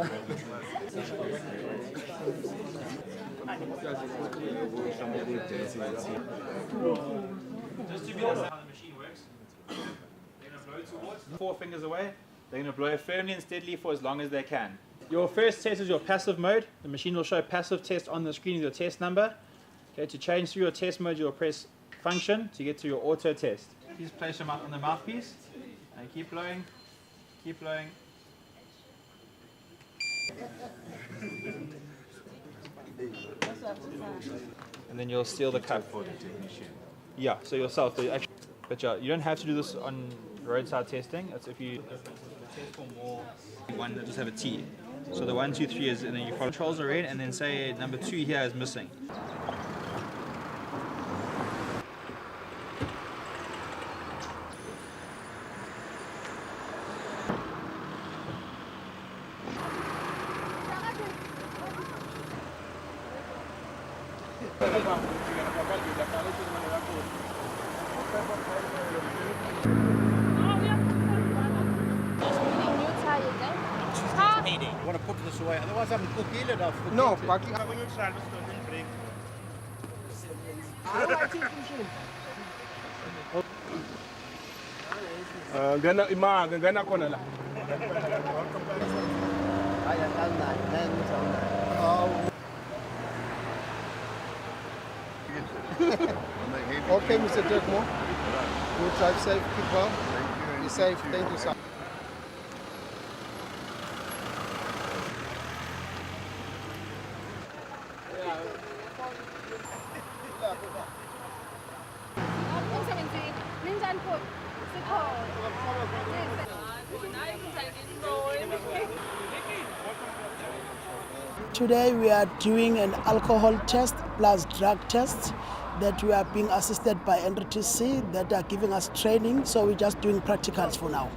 Just to be honest, how the machine works, they're going to blow towards 4 fingers away. They're going to blow firmly and steadily for as long as they can. Your first test is your passive mode. The machine will show passive test on the screen with your test number. Okay, to change through your test mode, you'll press function to get to your auto test. Please place your mouth on the mouthpiece and keep blowing, keep blowing. And then you'll seal the cup. Yeah, so yourself. But yeah, you don't have to do this on roadside testing. That's if you test for more one that just have a T. So the 1, 2, 3 is, and then you follow controls are red, and then say number 2 here is missing. I want to put this away, otherwise I'm cooking it off. No, packing. Gana ko na lang. Okay, Mr. Dirkmo. You drive safe, keep well. Be safe, thank you, sir. Today we are doing an alcohol test plus drug test that we are being assisted by NRTC that are giving us training, so we're just doing practicals for now.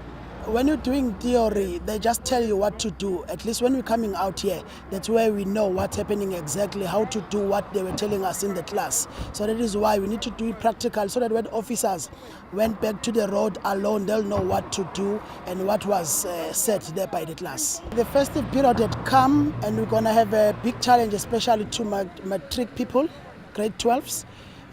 When you're doing theory, they just tell you what to do. At least when we're coming out here, that's where we know what's happening exactly, how to do what they were telling us in the class. So that is why we need to do practical, so that when officers went back to the road alone, they'll know what to do and what was said there by the class. The festive period had come, and we're going to have a big challenge, especially to matric people, grade 12s.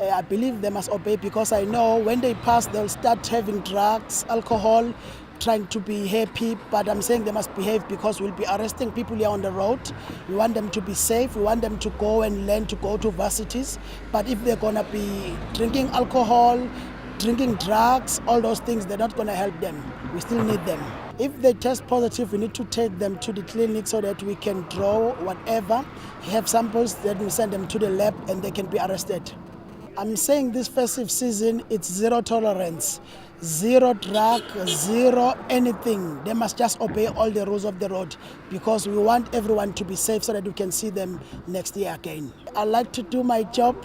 I believe they must obey, because I know when they pass, they'll start having drugs, alcohol, trying to be happy, but I'm saying they must behave, because we'll be arresting people here on the road. We want them to be safe. We want them to go and learn to go to varsities. But if they're going to be drinking alcohol, drinking drugs, all those things, they're not going to help them. We still need them. If they test positive, we need to take them to the clinic so that we can draw whatever, have samples, then we send them to the lab and they can be arrested. I'm saying this festive season, it's zero tolerance. Zero drug, zero anything. They must just obey all the rules of the road, because we want everyone to be safe so that we can see them next year again. I like to do my job.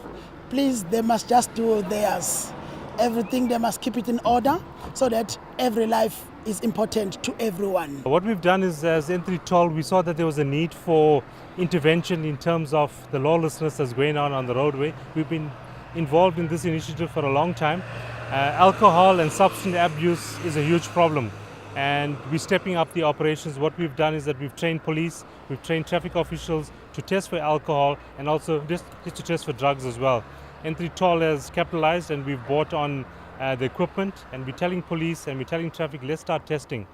Please, they must just do theirs. Everything, they must keep it in order, so that every life is important to everyone. What we've done is, as N3 told, we saw that there was a need for intervention in terms of the lawlessness that's going on the roadway. We've been involved in this initiative for a long time. Alcohol and substance abuse is a huge problem, and we're stepping up the operations. What we've done is that we've trained police, we've trained traffic officials to test for alcohol, and also just to test for drugs as well. N3 Toll has capitalized, and we've bought on the equipment, and we're telling police and we're telling traffic, let's start testing.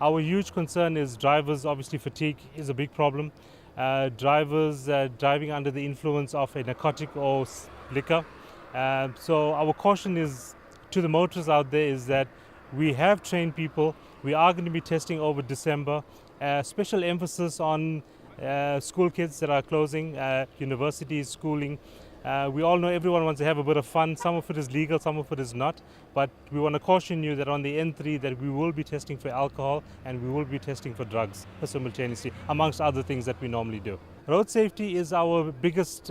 Our huge concern is drivers. Obviously fatigue is a big problem. Drivers driving under the influence of a narcotic or liquor. So our caution is to the motorists out there is that we have trained people. We are going to be testing over December. Special emphasis on school kids that are closing, universities, schooling. We all know everyone wants to have a bit of fun. Some of it is legal, some of it is not. But we want to caution you that on the N3 that we will be testing for alcohol and we will be testing for drugs simultaneously, amongst other things that we normally do. Road safety is our biggest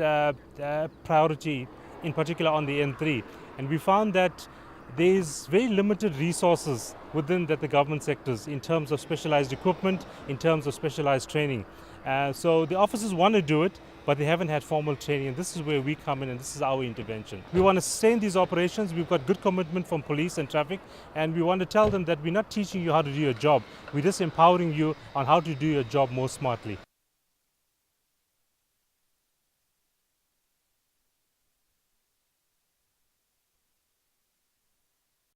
priority, in particular on the N3. And we found that there's very limited resources within the government sectors in terms of specialized equipment, in terms of specialized training. So the officers want to do it, but they haven't had formal training, and this is where we come in, and this is our intervention. We want to sustain these operations. We've got good commitment from police and traffic, and we want to tell them that we're not teaching you how to do your job. We're just empowering you on how to do your job more smartly.